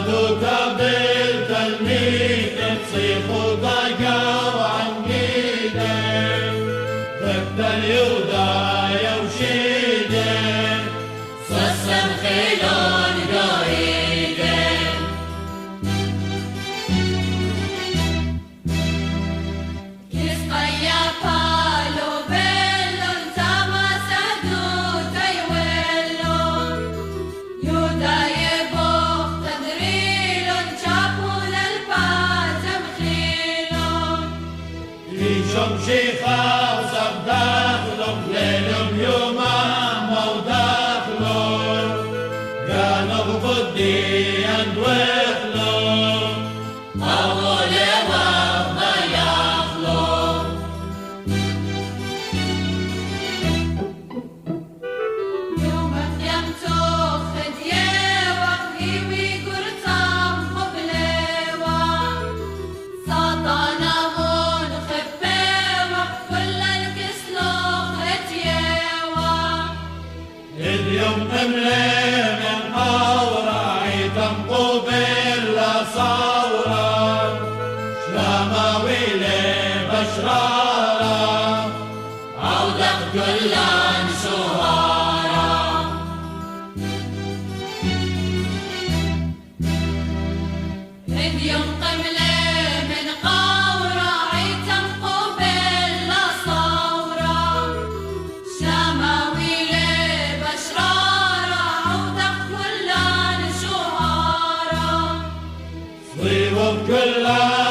دوكا بالتلميذ تصيح وضايقة وعنقيدة ضد اليهودايا وشيدة سسم خيلون قايدة يسقيا بالو بلون تما سدو تيولون يودا يبوخ تدريلون شابون الباتم خيلون ليشم شيخا وصداخلهم ليلهم يومهم وداخلهم كانوا بدي اندوخلهم أول وما يخلون يومك يمتوخ ديوك هيوي قرطام قبليوة ساطانا مون خبيوك كل الكسلوخ اتيوة اليوم املي من حورة عيتم قبل صورة شلاماويلي بشرارة عودك كلان شهارة اليوم قملة من قورة عيتم قبل صورة شماويلي بشرارة عودك كلان شهارة صيبوا بكلها